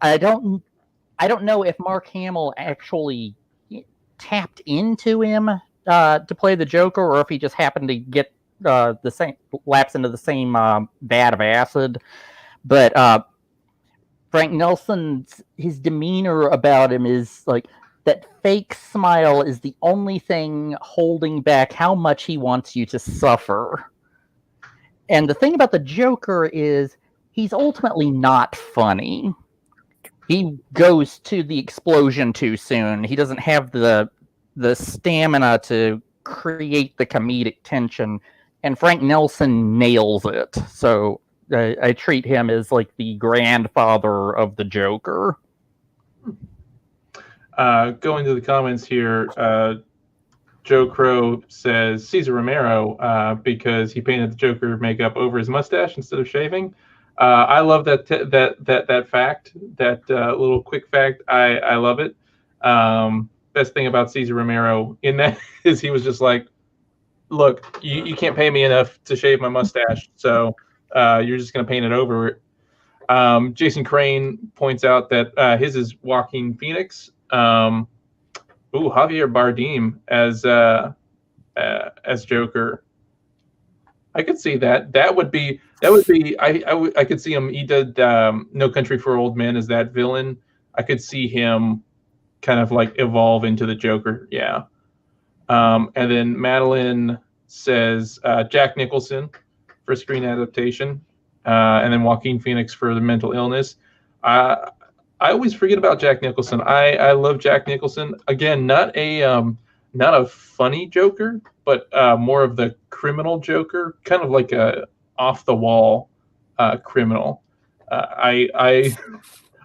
Speaker 4: I don't know if Mark Hamill actually tapped into him to play the Joker, or if he just happened to get the same lapse into the same vat of acid. But Frank Nelson's, his demeanor about him is like that fake smile is the only thing holding back how much he wants you to suffer. And the thing about the Joker is he's ultimately not funny. He goes to the explosion too soon. He doesn't have the stamina to create the comedic tension, and Frank Nelson nails it. So I treat him as like the grandfather of the Joker.
Speaker 1: Going to the comments here, Joe Crow says Cesar Romero because he painted the Joker makeup over his mustache instead of shaving. I love that fact, that little quick fact. I love it. Best thing about Cesar Romero in that is he was just like, look, you can't pay me enough to shave my mustache, so you're just going to paint it over. Jason Crane points out that his is Joaquin Phoenix. Javier Bardem as Joker. I could see that. That would be. I could see him. He did No Country for Old Men as that villain. I could see him kind of like evolve into the Joker. Yeah. And then Madeline says Jack Nicholson for screen adaptation, and then Joaquin Phoenix for the mental illness. I always forget about Jack Nicholson. I love Jack Nicholson. Again, not a funny Joker, but more of the criminal Joker, kind of like a off the wall criminal. I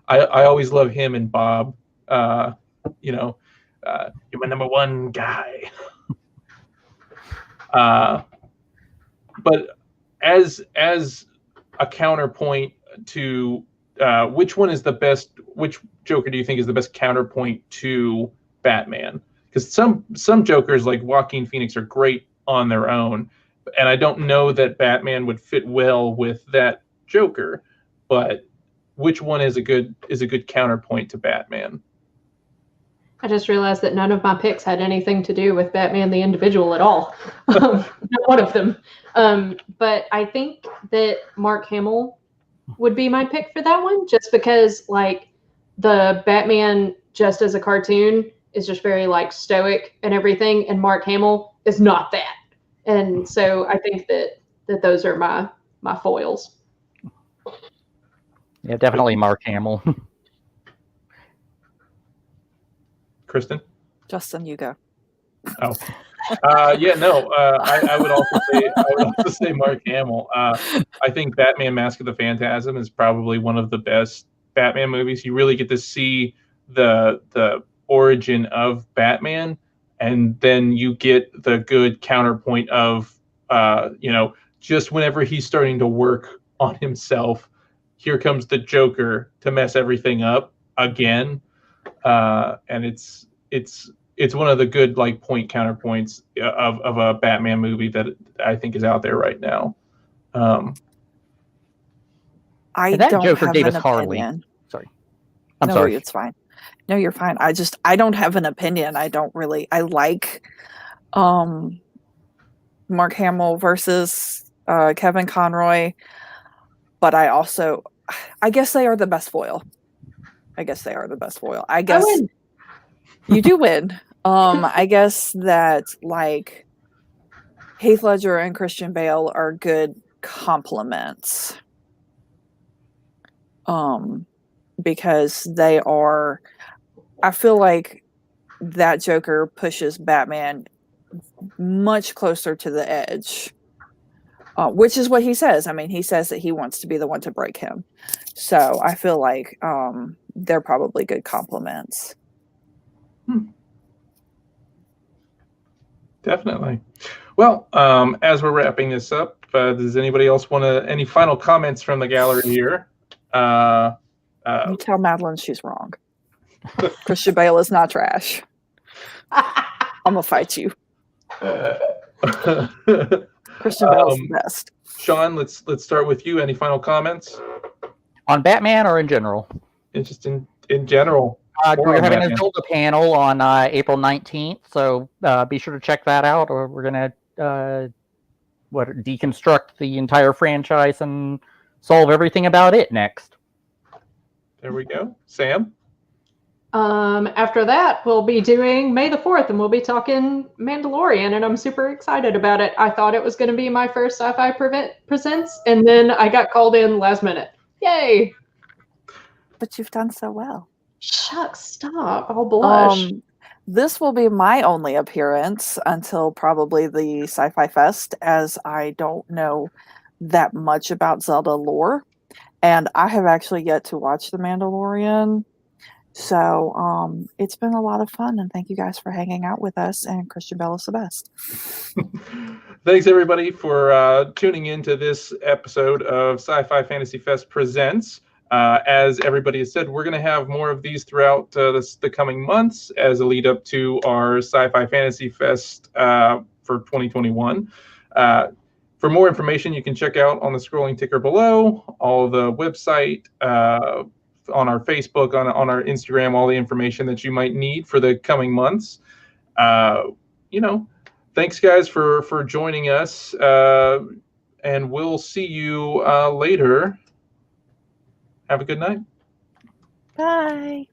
Speaker 1: always love him and Bob. You're my number one guy. But as a counterpoint to which Joker do you think is the best counterpoint to Batman? Because some Jokers like Joaquin Phoenix are great on their own, and I don't know that Batman would fit well with that Joker. But which one is a good counterpoint to Batman?
Speaker 3: I just realized that none of my picks had anything to do with Batman the individual at all. Not one of them. But I think that Mark Hamill would be my pick for that one, just because like the Batman just as a cartoon is just very like stoic and everything, and Mark Hamill is not that. And so I think that those are my foils.
Speaker 4: Yeah, definitely Mark Hamill.
Speaker 1: Kristen?
Speaker 2: Justin, you go.
Speaker 1: Oh. I would also say Mark Hamill. I think Batman Mask of the Phantasm is probably one of the best Batman movies. You really get to see the origin of Batman, and then you get the good counterpoint of just whenever he's starting to work on himself, here comes the Joker to mess everything up again. And it's one of the good like counterpoints of a Batman movie that I think is out there right now.
Speaker 2: I
Speaker 4: that
Speaker 2: don't
Speaker 4: Joker
Speaker 2: have
Speaker 4: Davis
Speaker 2: an
Speaker 4: Harley.
Speaker 2: opinion.
Speaker 4: Sorry,
Speaker 2: No,
Speaker 4: sorry.
Speaker 2: it's fine. No, you're fine. I don't have an opinion. I like Mark Hamill versus Kevin Conroy, but I guess they are the best foil. I guess you do win. I guess that like Heath Ledger and Christian Bale are good complements. Because I feel like that Joker pushes Batman much closer to the edge, which is what he says. I mean, he says that he wants to be the one to break him. So I feel like they're probably good complements.
Speaker 1: Definitely. Well, as we're wrapping this up, does anybody else any final comments from the gallery here?
Speaker 2: You tell Madeline she's wrong. Christian Bale is not trash. I'm gonna fight you. Christian Bale's the best.
Speaker 1: Sean, let's start with you. Any final comments
Speaker 4: on Batman or in general?
Speaker 1: Just in general.
Speaker 4: We're having a Zelda panel on April 19th, so be sure to check that out. Or we're gonna deconstruct the entire franchise and solve everything about it next.
Speaker 1: There we go. Sam?
Speaker 3: After that, we'll be doing May the 4th, and we'll be talking Mandalorian, and I'm super excited about it. I thought it was going to be my first Sci-Fi Presents, and then I got called in last minute. Yay!
Speaker 2: But you've done so well.
Speaker 3: Shucks, stop. I'll blush.
Speaker 2: This will be my only appearance until probably the Sci-Fi Fest, as I don't know that much about Zelda lore. And I have actually yet to watch The Mandalorian. So it's been a lot of fun, and thank you guys for hanging out with us, and Christian Bale is the best.
Speaker 1: Thanks, everybody, for tuning into this episode of Sci-Fi Fantasy Fest Presents. As everybody has said, we're going to have more of these throughout the coming months as a lead up to our Sci-Fi Fantasy Fest for 2021. For more information, you can check out on the scrolling ticker below, all the website, on our Facebook, on our Instagram, all the information that you might need for the coming months. Thanks, guys, for joining us, and we'll see you later. Have a good night.
Speaker 2: Bye.